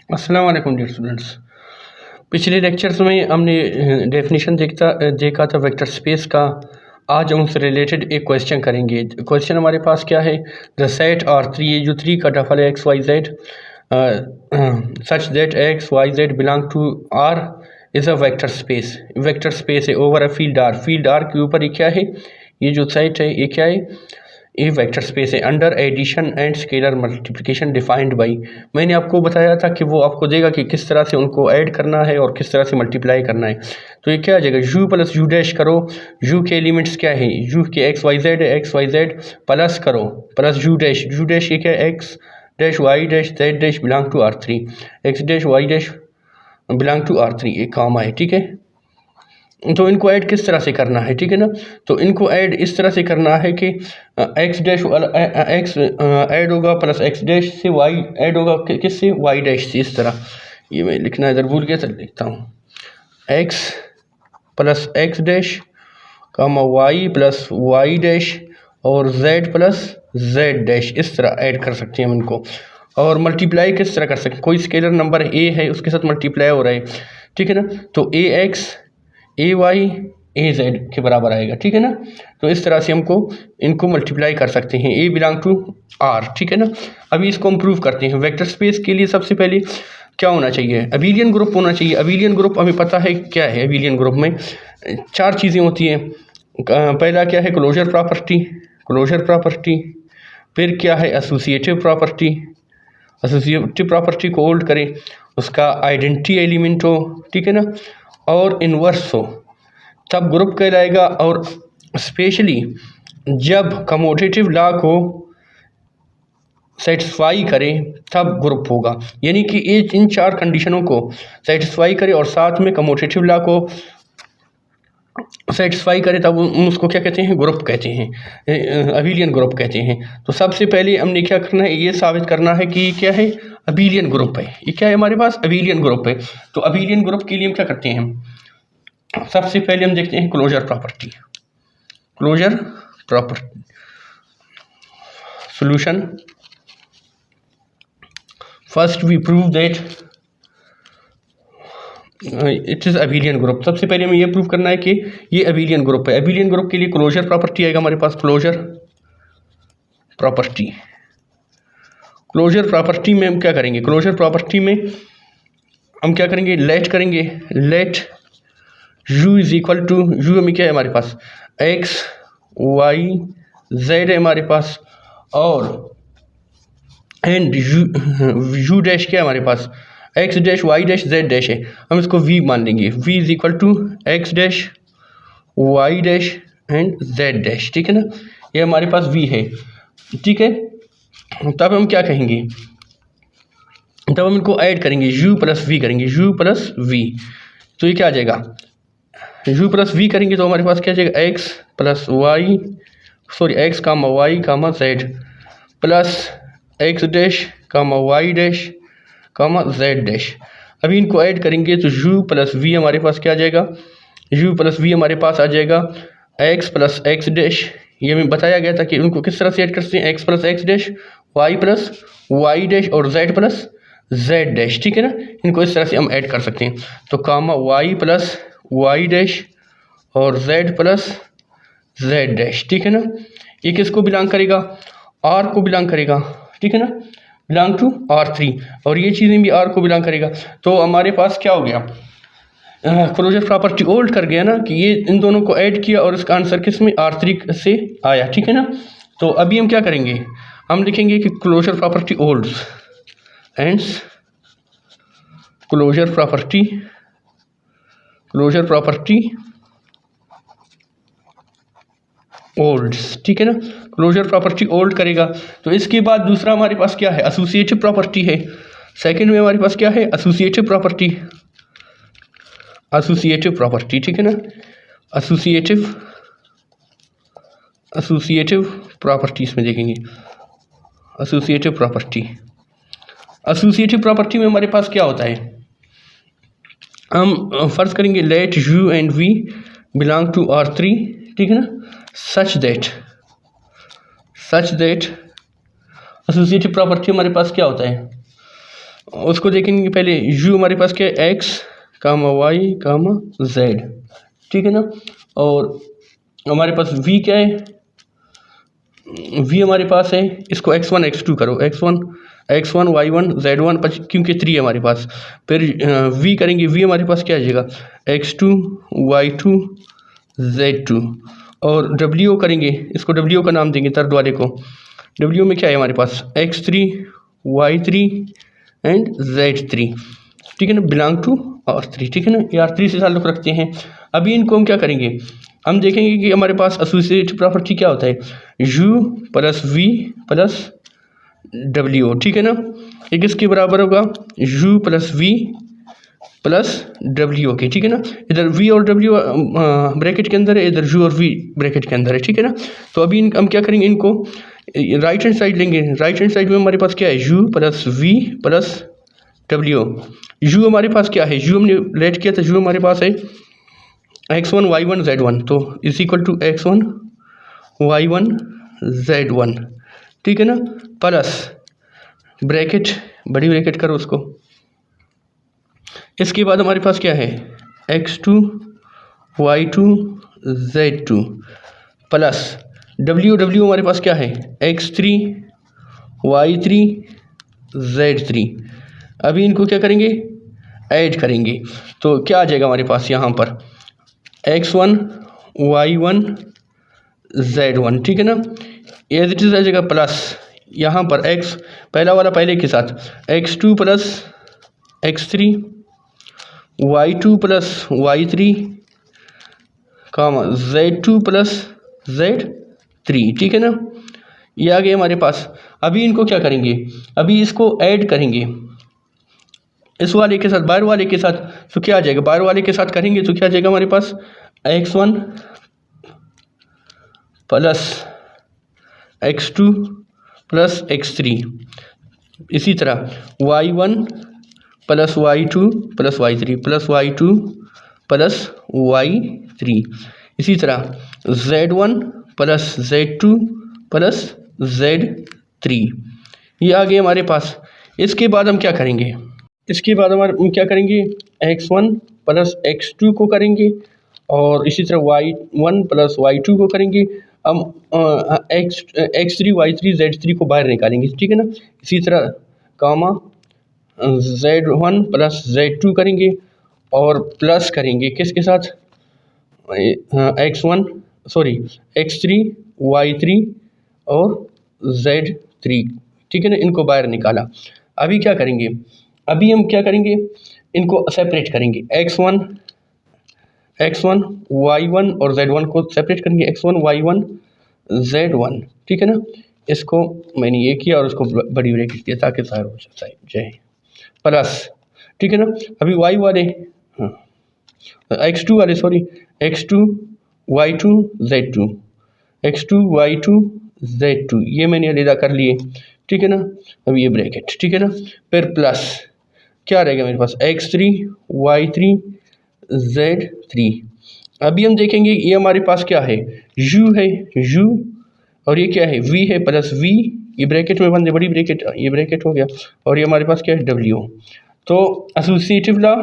अस्सलाम वालेकुम dear students. पिछले लेक्चर्स में हमने डेफिनेशन देखा था वेक्टर स्पेस का। आज हम उससे रिलेटेड एक क्वेश्चन करेंगे। क्वेश्चन हमारे पास क्या है, द सेट R3, ये जो 3 का डफल है x Y Z such that X Y Z belong to R is a vector space. Vector space है over a field R। Field R के ऊपर ये क्या है, ये जो सेट है ये क्या है, ये वेक्टर स्पेस है under addition and scalar multiplication defined by. मैंने आपको बताया था कि वो आपको देगा कि किस तरह से उनको ऐड करना है और किस तरह से मल्टीप्लाई करना है। तो ये क्या आ जाएगा, यू प्लस यू डैश करो। यू के एलिमेंट्स क्या है, यू के एक्स वाई जेड है, एक्स वाई जेड प्लस करो प्लस यू डैश ये क्या है, x dash Y dash Z dash belong to R3, x dash Y dash belong to R3, एक कामा है, ठीक है। तो इनको ऐड किस तरह से करना है, ठीक है ना। तो इनको ऐड इस तरह से करना है कि एक्स डैश एक्स ऐड होगा प्लस एक्स डैश से, वाई ऐड होगा किससे, वाई डैश से। इस तरह ये मैं लिखना इधर भूल गया, चल लिखता हूँ, x plus x dash comma Y plus y dash और जेड प्लस जेड डैश। इस तरह ऐड कर सकते हैं हम इनको। और मल्टीप्लाई किस तरह कर सकते हैं, कोई स्केलर नंबर ए है उसके साथ मल्टीप्लाई हो रहा है, ठीक है ना। तो ए एक्स ए वाई ए जेड के बराबर आएगा, ठीक है ना। तो इस तरह से हमको इनको मल्टीप्लाई कर सकते हैं, ए बिलोंग टू आर, ठीक है ना। अभी इसको हम प्रूव करते हैं। वेक्टर स्पेस के लिए सबसे पहले क्या होना चाहिए, अबेलियन ग्रुप होना चाहिए। अबेलियन ग्रुप हमें पता है क्या है। अबेलियन ग्रुप में 4 चीज़ें होती हैं। पहला क्या है, क्लोजर प्रॉपर्टी, फिर क्या है एसोसिएटिव प्रॉपर्टी को होल्ड करें, उसका आइडेंटिटी एलिमेंट हो, ठीक है ना, और इन्वर्स हो, तब ग्रुप कहलाएगा। और स्पेशली जब कमोटेटिव लॉ को सेटिस्फाई करें तब ग्रुप होगा। यानी कि ये इन 4 कंडीशनों को सेटिस्फाई करे और साथ में कमोटेटिव लॉ को सेटिस्फाई करे तब उसको क्या कहते हैं, ग्रुप कहते हैं, अबेलियन ग्रुप कहते हैं। तो सबसे पहले हमने क्या करना है, ये साबित करना है कि ये क्या है, अबेलियन ग्रुप है। ये क्या है, हमारे पास अबेलियन ग्रुप है। तो अबेलियन ग्रुप के लिए हम क्या करते हैं, सबसे पहले हम देखते हैं closure property solution. First we prove that it is abelian group. सबसे पहले हमें ये प्रूव करना है कि ये अबेलियन ग्रुप है। अबेलियन ग्रुप के लिए क्लोजर प्रॉपर्टी आएगा हमारे पास, क्लोजर प्रॉपर्टी में हम क्या करेंगे, क्लोजर प्रॉपर्टी में हम क्या करेंगे, let u is equal to, u हमें क्या है हमारे पास, एक्स वाई जेड है हमारे पास, और एंड यू डैश क्या है हमारे पास, X dash Y dash Z dash है। हम इसको v मान लेंगे, v is equal to X dash Y dash and Z dash, ठीक है ना। ये हमारे पास v है, ठीक है। तब हम क्या कहेंगे, तब हम इनको ऐड करेंगे, u प्लस v करेंगे, u प्लस v। तो ये क्या आ जाएगा, u प्लस v करेंगे तो हमारे पास क्या आ जाएगा, x comma Y comma Z plus x dash comma Y dash comma Z dash. अभी इनको ऐड करेंगे तो u प्लस v हमारे पास क्या आ जाएगा, u प्लस v हमारे पास आ जाएगा x प्लस एक्स डैश। ये हमें बताया गया था कि उनको किस तरह से ऐड कर सकते हैं, x plus x dash, y plus y dash और z प्लस जेड डैश, ठीक है ना। इनको इस तरह से हम ऐड कर सकते हैं। तो कामा y प्लस वाई डैश और z प्लस जेड डैश, ठीक है ना। ये किसको बिलोंग करेगा, R को बिलोंग करेगा, ठीक है ना, बिलोंग टू R3। और ये चीज़ें भी R को बिलोंग करेगा। तो हमारे पास क्या हो गया, क्लोजर प्रॉपर्टी होल्ड कर गया ना, कि ये इन दोनों को ऐड किया और इसका आंसर किस में, R3 से आया, ठीक है ना। तो अभी हम क्या करेंगे, हम लिखेंगे कि closure property holds, and closure property holds, ठीक है ना। क्लोजर प्रॉपर्टी होल्ड करेगा। तो इसके बाद दूसरा हमारे पास क्या है, एसोसिएटिव प्रॉपर्टी है। सेकंड में हमारे पास क्या है, एसोसिएटिव प्रॉपर्टी, ठीक है ना। एसोसिएटिव प्रॉपर्टी इसमें देखेंगे, एसोसिएटिव प्रॉपर्टी में हमारे पास क्या होता है, हम फर्ज करेंगे let u and v belong to R3, ठीक है ना, सच दैट एसोसिएटिव प्रॉपर्टी हमारे पास क्या होता है, उसको देखेंगे पहले। यू हमारे पास क्या है, x comma Y comma Z, ठीक है ना। और हमारे पास वी क्या है, वी हमारे पास है, इसको x1 x2 करो, x1 y1 z1, क्योंकि 3 है हमारे पास। फिर वी करेंगे, वी हमारे पास क्या आ जाएगा, x2 y2 z2। और w करेंगे, इसको w का नाम देंगे थर्ड वाले को। w में क्या है हमारे पास, x3 y3 एंड z3, ठीक है ना, बिलोंग टू R3, ठीक है ना, ये R3 से ताल्लुक़ रखते हैं। अभी इनको हम क्या करेंगे, हम देखेंगे कि हमारे पास एसोसिएटिव प्रॉपर्टी क्या होता है, u plus v plus w, ठीक है ना। ये किसके बराबर होगा, u plus v plus w के, ठीक है ना। इधर v और w ब्रैकेट के अंदर है, इधर u और v ब्रैकेट के अंदर है, ठीक है ना। तो अभी हम क्या करेंगे, इनको राइट हैंड साइड लेंगे। राइट हैंड साइड में हमारे पास क्या है, u plus v plus w। u हमारे पास क्या है, u हमने लेट किया था, u हमारे पास है x1 y1 z1, तो is equal to x1 y1 z1, ठीक है ना, प्लस ब्रैकेट, बड़ी ब्रैकेट करो उसको। इसके बाद हमारे पास क्या है, x2 y2 z2 plus w हमारे पास क्या है, x3 y3 z3। अभी इनको क्या करेंगे, ऐड करेंगे, तो क्या आ जाएगा हमारे पास यहाँ पर, x1 y1 z1, ठीक है ना, एज इट इज आ जाएगा, प्लस यहाँ पर x पहला वाला पहले के साथ, x2 plus x3 y2 plus y3 कामा z2 प्लस z3, ठीक है ना, ये आ गए हमारे पास। अभी इनको क्या करेंगे, अभी इसको ऐड करेंगे इस वाले के साथ, बाहर वाले के साथ, तो क्या आ जाएगा, बाहर वाले के साथ करेंगे तो क्या आ जाएगा हमारे पास, x1 plus x2 plus x3, इसी तरह y1 plus y2 plus y3 plus y2 plus y3, इसी तरह z1 plus z2 plus z3, ये आ गए हमारे पास। इसके बाद हम क्या करेंगे, इसके बाद हमारे क्या करेंगे, x1 प्लस x2 को करेंगे, और इसी तरह y1 प्लस y2 को करेंगे। हम x3 y3 z3 को बाहर निकालेंगे, ठीक है ना। इसी तरह कामा z1 प्लस z2 करेंगे, और प्लस करेंगे किसके साथ, x3 y3 और z3, ठीक है ना, इनको बाहर निकाला। अभी क्या करेंगे, अभी हम क्या करेंगे, इनको सेपरेट करेंगे, x1 y1 और z1 को सेपरेट करेंगे, x1 y1 z1, ठीक है ना। इसको मैंने ये किया और उसको बड़ी ब्रैकेट दिया ताकि ज़ाहिर हो जाए, प्लस, ठीक है ना। अभी y वाले, x2 वाले, x2 y2 z2, x2 y2 z2, ये मैंने अलग कर लिए, ठीक है ना। अब ये ब्रैकेट, ठीक है ना, फिर प्लस क्या रहेगा मेरे पास, x3 y3 z3। अभी हम देखेंगे ये हमारे पास क्या है, u है, u, और ये क्या है, v है, प्लस v, ये ब्रैकेट में बंदे, बड़ी ब्रैकेट, ये ब्रैकेट हो गया, और ये हमारे पास क्या है, w। तो associative law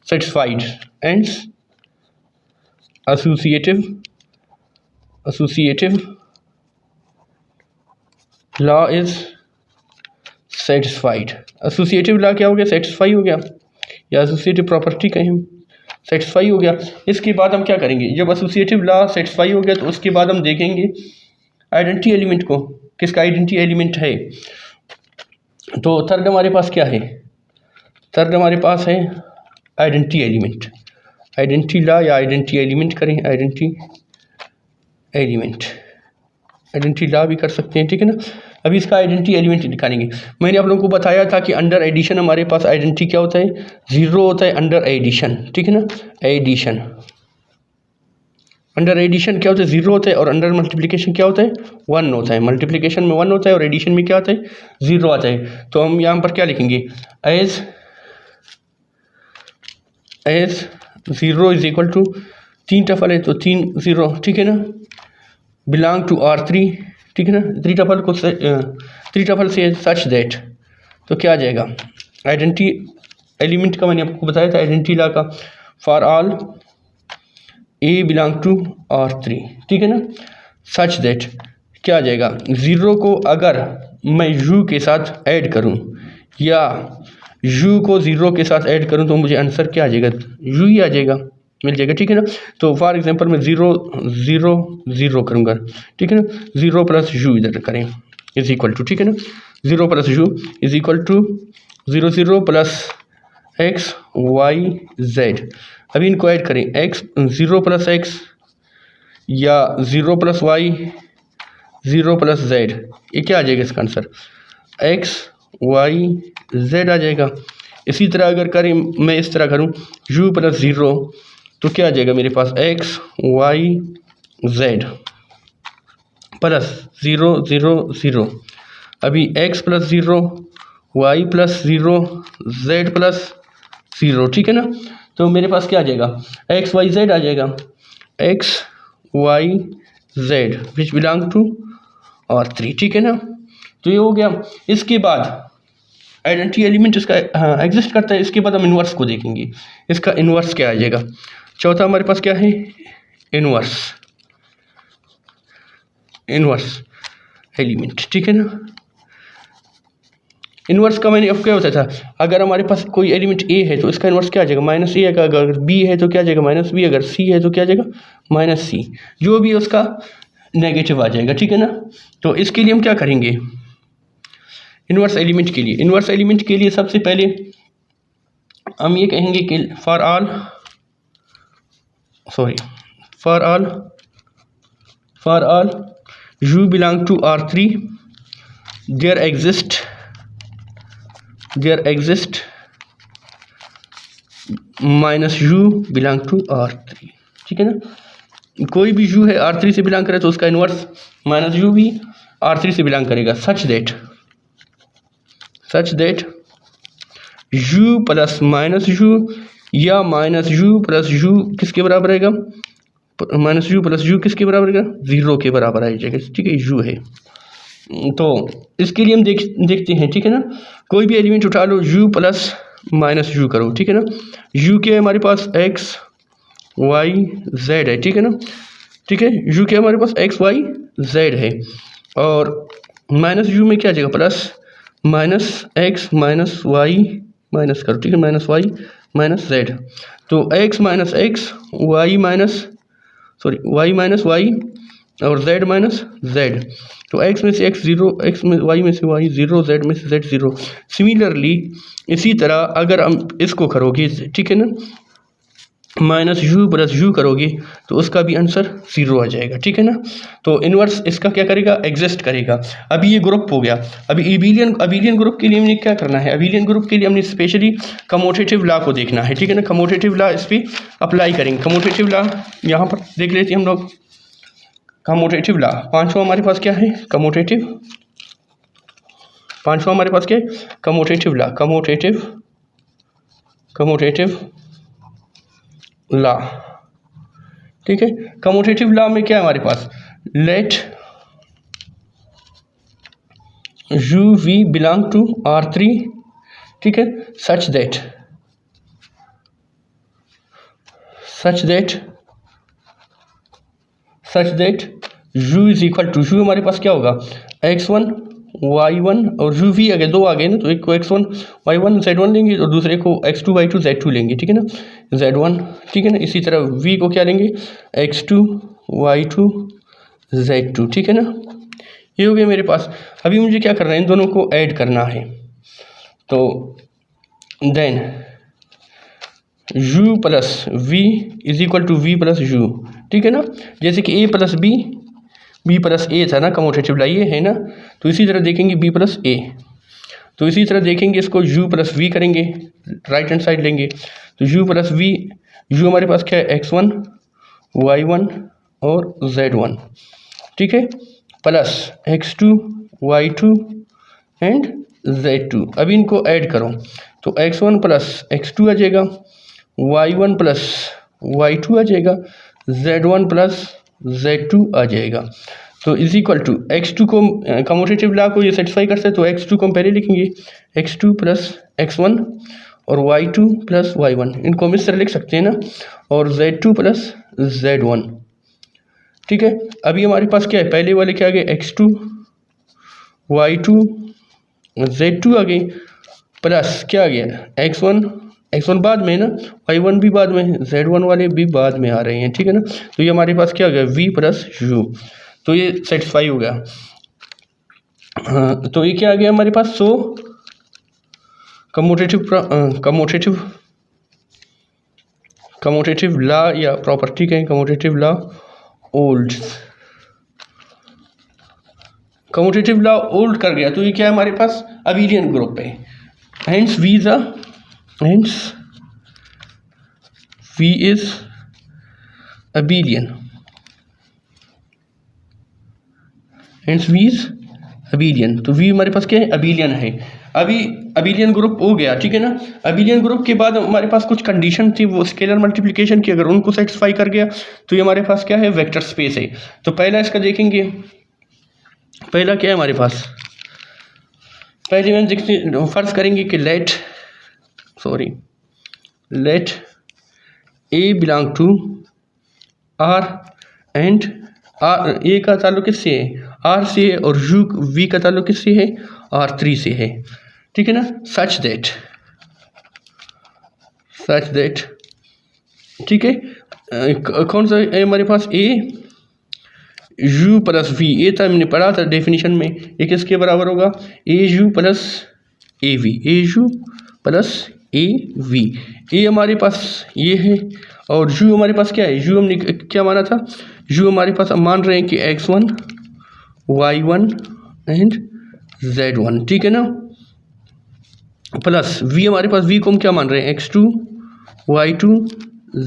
satisfied, and associative law is satisfied. Associative law क्या हो गया, सेटिस्फाई हो गया, या एसोसिएटिव प्रॉपर्टी कहें, सेटिस्फाई हो गया। इसके बाद हम क्या करेंगे, जब एसोसिएटिव लॉ सेटिस्फाई हो गया तो उसके बाद हम देखेंगे आइडेंटिटी एलिमेंट को, किसका आइडेंटिटी एलिमेंट है। तो थर्ड हमारे पास क्या है, थर्ड हमारे पास है आइडेंटिटी एलिमेंट। आइडेंटिटी लॉ या आइडेंटिटी एलिमेंट करें, आइडेंटिटी एलिमेंट, आइडेंटिटी लॉ भी कर सकते हैं, ठीक है ना। अभी इसका आइडेंटिटी एलिमेंट निकालेंगे। मैंने आप लोगों को बताया था कि अंडर एडिशन हमारे पास आइडेंटिटी क्या होता है, 0 होता है अंडर एडिशन, ठीक है ना। एडिशन, अंडर एडिशन क्या होता है, 0 होता है, और अंडर मल्टीप्लिकेशन क्या होता है, 1 होता है। मल्टीप्लिकेशन में 1 होता है और एडिशन में क्या आता है, 0 आता है। तो हम यहाँ पर क्या लिखेंगे, as 0 is equal to, 3 tuple है तो 3 0, ठीक है ना, बिलोंग टू R3, ठीक है ना। 3 टपल से सच दैट, तो क्या आ जाएगा, आइडेंटिटी एलिमेंट का मैंने आपको बताया था आइडेंटिटी लॉ का, for all a belong to R3, ठीक है ना, सच दैट क्या आ जाएगा, ज़ीरो को अगर मैं यू के साथ ऐड करूं या यू को ज़ीरो के साथ ऐड करूं तो मुझे आंसर क्या आ जाएगा, यू ही आ जाएगा, मिल जाएगा, ठीक है ना। तो फॉर एग्जांपल मैं ज़ीरो ज़ीरो ज़ीरो करूँगा, ठीक है ना, ज़ीरो प्लस यू इधर करें इज इक्वल टू, ठीक है ना, zero plus u is equal to zero zero plus x Y z. अभी इनको ऐड करें, एक्स ज़ीरो प्लस एक्स या zero plus y zero plus z, ये क्या आ जाएगा इसका आंसर, एक्स वाई जेड आ जाएगा। इसी तरह अगर करें, मैं इस तरह करूं यू प्लस ज़ीरो तो क्या आ जाएगा मेरे पास, X Y Z plus zero zero zero, अभी X plus zero Y plus zero Z plus zero, ठीक है ना। तो मेरे पास क्या आ जाएगा, एक्स वाई जेड आ जाएगा, x Y z which belong to R3, ठीक है ना। तो ये हो गया। इसके बाद आइडेंटिटी एलिमेंट इसका एग्जिस्ट करता है, इसके बाद हम इन्वर्स को देखेंगे, इसका इन्वर्स क्या आ जाएगा। चौथा हमारे पास क्या है, इन्वर्स एलिमेंट, ठीक है ना। इन्वर्स का मैंने अब क्या होता था, अगर हमारे पास कोई एलिमेंट ए है तो इसका इन्वर्स क्या आ जाएगा, माइनस ए, अगर बी है तो क्या आ जाएगा माइनस बी, अगर सी है तो क्या आ जाएगा माइनस सी, जो भी उसका नेगेटिव आ जाएगा, ठीक है ना। तो इसके लिए हम क्या करेंगे, इन्वर्स एलिमेंट के लिए सबसे पहले हम ये कहेंगे कि for all u belong to R3 there exist minus u belong to R3, ठीक है ना। कोई भी यू है R3 से बिलोंग करे तो उसका इन्वर्स माइनस यू भी R3 से बिलोंग करेगा, सच that you plus minus you या माइनस यू प्लस यू किसके बराबर आएगा, माइनस यू प्लस यू किसके बराबर आएगा, ज़ीरो के बराबर आ जाएगा, ठीक है, यू है। तो इसके लिए हम देखते हैं, ठीक है ना। कोई भी एलिमेंट उठा लो, यू प्लस माइनस यू करो, ठीक है ना। यू के हमारे पास एक्स वाई जेड है, ठीक है ना, ठीक है, यू के हमारे पास एक्स वाई जेड है, और माइनस यू में क्या आ जाएगा, plus minus x minus y minus करो, ठीक है, माइनस वाई माइनस जेड। तो x minus x y minus y और z माइनस जेड। तो x में से x ज़ीरो, x में y में से y ज़ीरो, z में से z ज़ीरो। सिमिलरली इसी तरह अगर हम इसको करोगे, ठीक है ना, माइनस यू प्लस यू करोगे तो उसका भी आंसर ज़ीरो आ जाएगा, ठीक है ना। तो इन्वर्स इसका क्या करेगा, एग्जिस्ट करेगा। अभी ये ग्रुप हो गया। अभी अबीलियन ग्रुप के लिए हमने क्या करना है, अबीलियन ग्रुप के लिए हमने स्पेशली कमोटेटिव लॉ को देखना है, ठीक है ना। कमोटेटिव लॉ इस पर अप्लाई करेंगे। कमोटेटिव लॉ यहाँ पर देख लेते हैं हम लोग। कमोटेटिव लॉ पांचवा हमारे पास क्या है, पांचवा हमारे पास क्या है, कमोटेटिव लॉ, कमोटेटिव लॉ, ठीक है। कमोटेटिव लॉ में क्या है हमारे पास, let U V belong to R3, ठीक है, such that u is equal to, U हमारे पास क्या होगा, x1 y1 और यू वी अगर दो आ गए ना तो एक को x1 y1 z1 लेंगे और दूसरे को x2 y2 z2 लेंगे, ठीक है ना, z1, ठीक है ना। इसी तरह v को क्या लेंगे, x2 y2 z2, ठीक है ना। ये हो गया मेरे पास। अभी मुझे क्या करना है, इन दोनों को ऐड करना है। तो then u plus v is equal to v plus u, ठीक है ना। जैसे कि a plus b plus a था ना, कमोटेटिव लॉ ये है ना, तो इसी तरह देखेंगे b प्लस a। तो इसी तरह देखेंगे इसको u प्लस v करेंगे, राइट हैंड साइड लेंगे तो u प्लस v, u हमारे पास क्या है, x1 y1 और z1, ठीक है, plus x2 y2 and z2। अभी इनको ऐड करो तो x1 प्लस x2 आ जाएगा, y1 प्लस y2 आ जाएगा, z1 प्लस z2 आ जाएगा। तो इज इक्वल टू x2 को कम्यूटेटिव लॉ को ये सेटिस्फाई करता है, तो x2 को हम पहले लिखेंगे x2 प्लस x1 और y2 प्लस y1, इनको हम इस तरह लिख सकते हैं ना, और z2 प्लस z1। ठीक है, अभी हमारे पास क्या है, पहले वाले क्या आ गए x2 y2 z2 आ गए, प्लस क्या आ गया x1 बाद में है ना, y1 भी बाद में, z1 वाले भी बाद में आ रहे हैं। ठीक है ना, तो ये हमारे पास क्या आ गया v प्लस u, तो ये सेटिस्फाई हो गया। हाँ, तो ये क्या आ गया हमारे पास, सो कम्यूटेटिव लॉ या प्रॉपर्टी कहें, कम्यूटेटिव लॉ ओल्ड कर गया, तो ये क्या है हमारे पास, अबेलियन ग्रुप है। Hence V is abelian। तो V हमारे पास क्या है, अबेलियन है। अभी अबेलियन ग्रुप हो गया। ठीक है ना, अबेलियन ग्रुप के बाद हमारे पास कुछ कंडीशन थी, वो स्केलर मल्टीप्लिकेशन की, अगर उनको सेटिस्फाई कर गया तो ये हमारे पास क्या है, वेक्टर स्पेस है। तो पहला इसका देखेंगे, पहला क्या है हमारे पास, पहले हम देखते फर्ज करेंगे कि let A belong to R and R, A का ताल्लुक किससे है, आर से है, और यू वी का ताल्लुक किससे है, R3 से है। ठीक है ना, सच दैट ठीक है, कौन सा है हमारे पास, ए यू प्लस वी, ए था हमने पढ़ा था डेफिनेशन में, ये किसके बराबर होगा, ए यू प्लस ए वी। ए हमारे पास ये है, और यू हमारे पास क्या है, यू हमने क्या माना था, यू हमारे पास हम मान रहे हैं कि x1 y1 एंड z1। ठीक है ना, प्लस वी हमारे पास, वी को हम क्या मान रहे हैं, x2 y2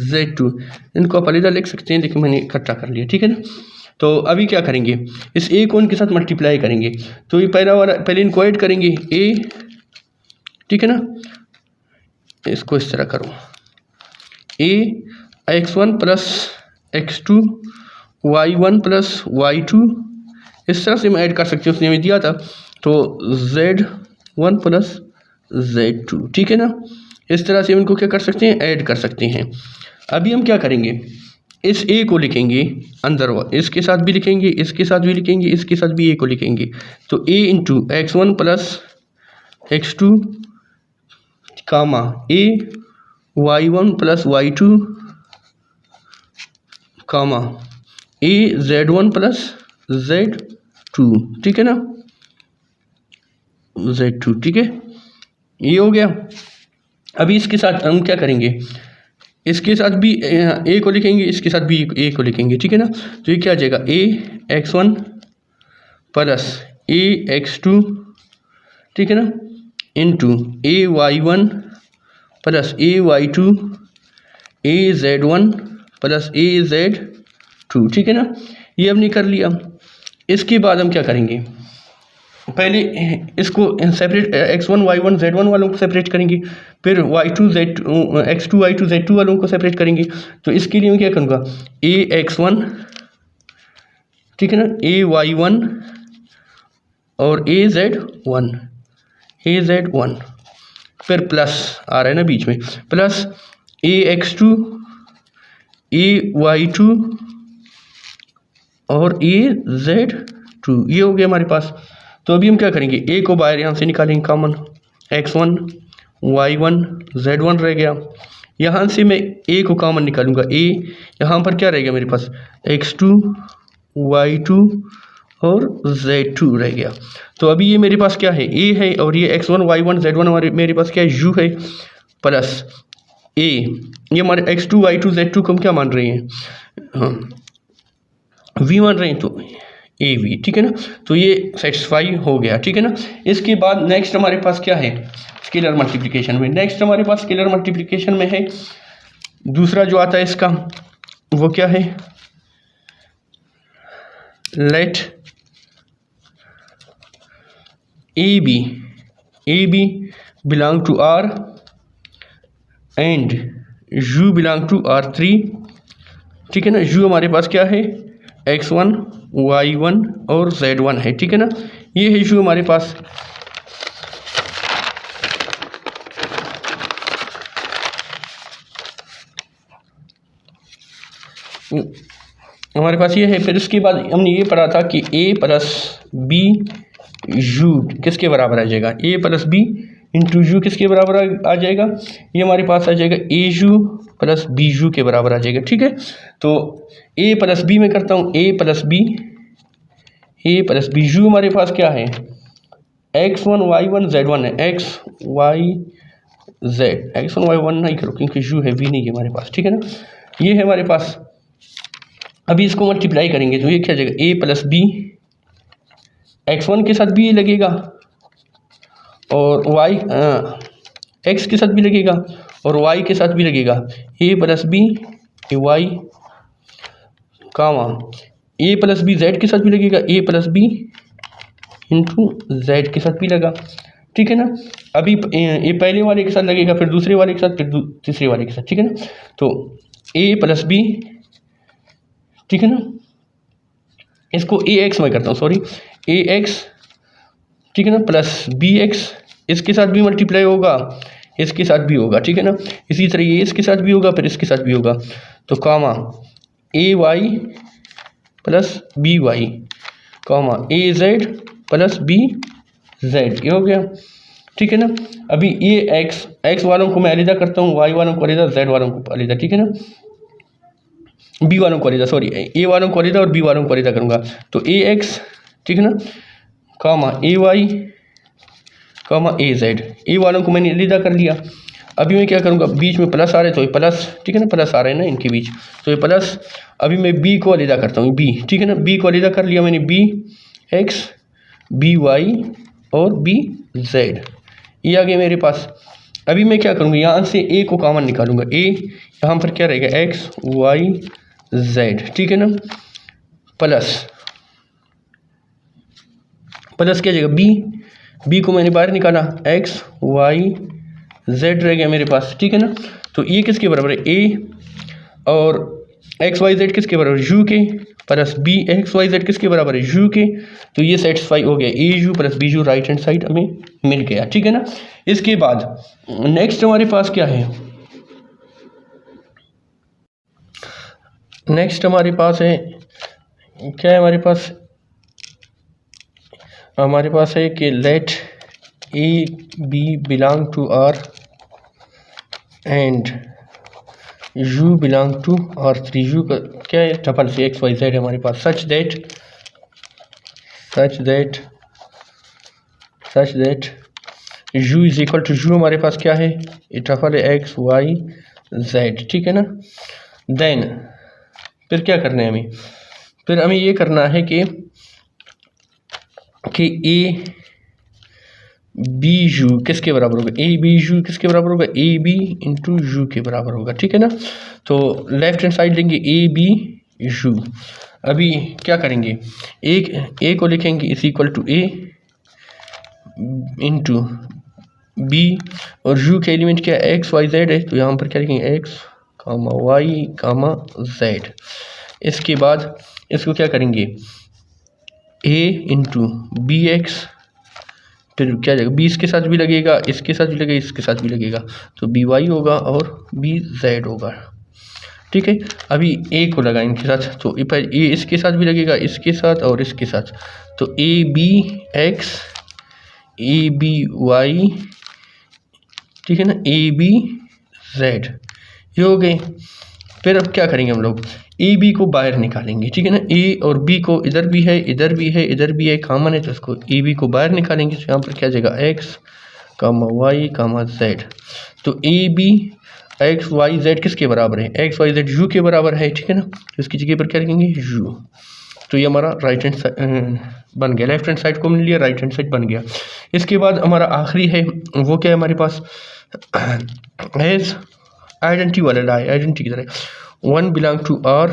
z2, इनको आप अलग लिख सकते हैं, देखिए मैंने इकट्ठा कर लिया। ठीक है ना, तो अभी क्या करेंगे, इस ए को इनके साथ मल्टीप्लाई करेंगे, तो ये पहले इनको ऐड करेंगे ए। ठीक है ना, इसको इस तरह करो, ए x1 plus x2 y1 plus y2, इस तरह से हम ऐड कर सकते हैं, उसने हमें दिया था, तो z1 प्लस z2। ठीक है ना, इस तरह से हम इनको क्या कर सकते हैं, ऐड कर सकते हैं। अभी हम क्या करेंगे, इस ए को लिखेंगे अंदर, इसके साथ भी लिखेंगे, इसके साथ भी लिखेंगे, इसके साथ भी ए को लिखेंगे, तो ए इंटू x1 प्लस x2 कामा ए y1 प्लस y2 कामा ए z1 प्लस z2। ठीक है ना, z2। ठीक है, ये हो गया। अभी इसके साथ हम क्या करेंगे, इसके साथ भी ए को लिखेंगे, इसके साथ भी ए को लिखेंगे। ठीक है ना, तो ये क्या आ जाएगा, ए x1 प्लस ए x2, ठीक है ना, इंटू ए y1 प्लस ए y2 ए z1 प्लस ए z2। ठीक है ना, ये हमने कर लिया। इसके बाद हम क्या करेंगे, पहले इसको सेपरेट x1 y1 z1 वालों को सेपरेट करेंगे, फिर x2 y2 z2 वालों को सेपरेट करेंगे। तो इसके लिए मैं क्या करूँगा, ए x1, ठीक है ना, ए y1 और ए z1, फिर प्लस आ रहा है ना बीच में, प्लस ए x2 ए y2 और ए z2, ये हो गया हमारे पास। तो अभी हम क्या करेंगे, ए को बाहर यहाँ से निकालेंगे कॉमन, x1 y1 z1 रह गया, यहाँ से मैं ए को कॉमन निकालूंगा, ए यहाँ पर क्या रह गया मेरे पास, x2 y2 और z2 रह गया। तो अभी ये मेरे पास क्या है, ए है, और ये x1 y1 z1 मेरे पास क्या है, u है, प्लस ए, ये हमारे x2 y2 z2 को हम क्या मान रहे हैं, हाँ v मान रहे हैं, तो ए वी। ठीक है ना, तो ये सेटिस्फाई हो गया। ठीक है ना, इसके बाद नेक्स्ट हमारे पास क्या है, स्केलर मल्टीप्लिकेशन में, नेक्स्ट हमारे पास स्केलर मल्टीप्लिकेशन में है दूसरा जो आता है इसका, वो क्या है, let A B belong to R and you belong to R3। ठीक है ना, यू हमारे पास क्या है, x1 y1 और z1 है, ठीक है ना। ये है इशू हमारे पास। हमारे पास ये है। फिर उसके बाद हमने ये पढ़ा था कि a प्लस बी यू किसके बराबर आ जाएगा, a plus b into u किसके बराबर आ जाएगा, ये हमारे पास आ जाएगा a you plus B u के बराबर आ जाएगा, ठीक है। तो a प्लस बी में करता हूँ, a प्लस बी यू हमारे पास क्या है, x1 y1 z1 है, x y z, x1 y1 नहीं करो क्योंकि यू है, v नहीं है हमारे पास, ठीक है ना। ये है हमारे पास। अभी इसको मल्टीप्लाई करेंगे तो ये क्या जाएगा, a प्लस बी, x1 के साथ भी ये लगेगा और y x के साथ भी लगेगा और y के साथ भी लगेगा, a plus b y comma a plus b z के साथ भी लगेगा, a plus b into z के साथ भी लगा, ठीक है ना। अभी ये पहले वाले के साथ लगेगा, फिर दूसरे वाले के साथ, फिर तीसरे वाले के साथ, ठीक है ना। तो a प्लस बी, ठीक है ना, इसको ax में करता हूँ, सॉरी ax, ठीक है ना, प्लस bx, इसके साथ भी मल्टीप्लाई होगा, इसके साथ भी होगा, ठीक है ना। इसी तरह ये इसके साथ भी होगा, फिर इसके साथ भी होगा, तो कामा ay प्लस बी वाई कामा ए जेड प्लस बी जेड, ये हो गया, ठीक है ना। अभी ये x वालों को मैं अलग करता हूँ, y वालों को अलग, z वालों को अलग, ठीक है ना, बी वालों को अलग, सॉरी ए वालों को अलग और बी वालों को अलग करूँगा। तो ax, ठीक है ना, कामा ay कामा ए जेड, ए वालों को मैंने अलग कर लिया। अभी मैं क्या करूँगा, बीच में प्लस आ रहे तो ये प्लस, ठीक है ना, प्लस आ रहे हैं ना इनके बीच, तो ये प्लस। अभी मैं बी को अलग करता हूँ, बी, ठीक है ना, बी को अलग कर लिया मैंने, बी एक्स बी वाई और बी जेड, ये आ गया मेरे पास। अभी मैं क्या करूँगा, यहाँ से ए को कॉमन निकालूंगा, ए यहाँ पर क्या रहेगा, एक्स वाई जेड, ठीक है ना, प्लस प्लस क्या जाएगा, बी को मैंने बाहर निकाला, एक्स वाई जेड रह गया मेरे पास, ठीक है ना। तो ये किसके बराबर है, ए और एक्स वाई जेड किसके बराबर, यू के, plus b x Y z किसके बराबर है, यू के। तो ये सेटिस्फाई हो गया, A you plus B U right hand side हमें मिल गया, ठीक है ना। इसके बाद नेक्स्ट हमारे पास क्या है, नेक्स्ट हमारे पास है क्या है, हमारे पास है कि let A B belong to R and you belong to R3, U का क्या है, टपल से एक्स वाई जेड हमारे पास, such that U is equal to, U हमारे पास क्या है, ये टपल है एक्स वाई जेड, ठीक है ना। देन फिर क्या करना है हमें, फिर हमें ये करना है कि ए बी यू किसके बराबर होगा, ए बी यू किसके बराबर होगा, ए बी इंटू यू के बराबर होगा, ठीक है ना। तो लेफ्ट हैंड साइड लेंगे ए बी यू। अभी क्या करेंगे, ए को लिखेंगे is equal to a into b और यू के एलिमेंट क्या है, एक्स वाई जेड है, तो यहाँ पर क्या लिखेंगे, x comma Y comma Z. इसके बाद इसको क्या करेंगे, ए इंटू बी एक्स, फिर क्या जाएगा, बी इसके साथ भी लगेगा, इसके साथ भी लगेगा, इसके साथ भी लगेगा, तो बी वाई होगा और बी जेड होगा, ठीक है। अभी ए को लगा इनके साथ, तो ए इसके साथ भी लगेगा, इसके साथ और इसके साथ, तो a b x a b y, ठीक है ना, ए बी जेड, ये हो गए। फिर अब क्या करेंगे हम लोग, ए बी को बाहर निकालेंगे, ठीक है ना, ए और बी को इधर भी है, इधर भी है, इधर भी है, कॉमन है, तो इसको ए बी को बाहर निकालेंगे, तो यहाँ पर क्या जाएगा, x comma Y comma z. तो a b x Y z किसके बराबर है, एक्स वाई जेड यू के बराबर है, ठीक है ना। तो इसकी जगह पर क्या लिखेंगे, यू। तो ये हमारा राइट हैंड साइड बन गया, लेफ्ट हैंड साइड को मिल लिया, राइट हैंड साइड बन गया। इसके बाद हमारा आखिरी है वो क्या है हमारे पास, एज आइडेंटिटी वाला है, आइडेंटिटी की तरह, वन बिलोंग टू आर,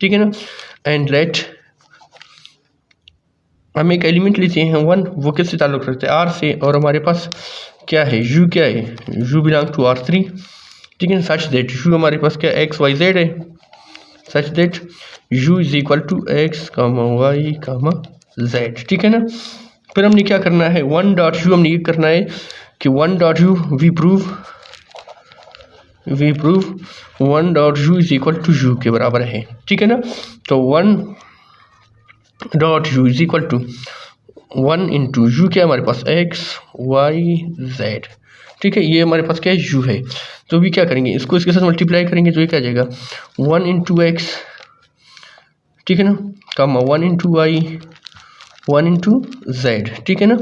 ठीक है ना, एंड लेट, हम एक एलिमेंट लेते हैं वन, वो किससे ताल्लुक़ रखते हैं, आर से, और हमारे पास क्या है, यू क्या है, यू बिलोंग टू R3, ठीक है ना, सच दैट यू हमारे पास क्या एक्स वाई जेड है, such that u is equal to x comma Y comma z, ठीक है ना। फिर हमने क्या करना है, वन डॉट यू हमने ये करना है कि one dot u we prove one dot u is equal to u के बराबर है, ठीक है ना। तो one dot u is equal to one into u क्या हमारे पास x y z, ठीक है। ये हमारे पास क्या है, u है। तो भी क्या करेंगे, इसको इसके साथ मल्टीप्लाई करेंगे तो ये क्या आ जाएगा, वन इंटू एक्स, ठीक है ना, comma one into y one into z, ठीक है ना।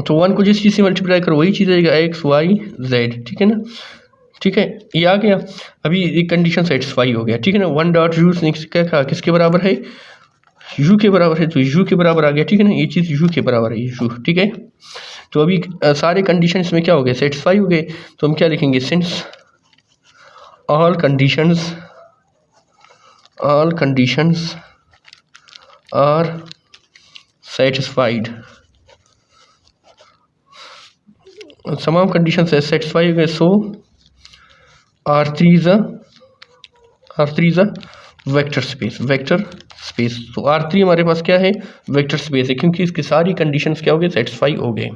तो वन को जिस चीज़ से मल्टीप्लाई करो वही चीज़ आएगा एक्स वाई जेड, ठीक है ना। ठीक है, ये आ गया। अभी ये कंडीशन सेटिस्फाई हो गया, ठीक है ना। वन डॉट यू क्या कहा, किसके बराबर है, यू के बराबर है, तो यू के बराबर आ गया, ठीक है ना। ये चीज़ यू के बराबर है, यू, ठीक है। तो अभी सारे कंडीशन इसमें क्या हो गए, सेटिस्फाई हो गए। तो हम क्या लिखेंगे, since all conditions are satisfied, तमाम कंडीशन सेटिस्फाई हो गए, so R3 is a vector space, तो R3 हमारे पास क्या है, वेक्टर स्पेस है, क्योंकि इसकी सारी कंडीशंस क्या हो गए, सेटिस्फाई हो गए।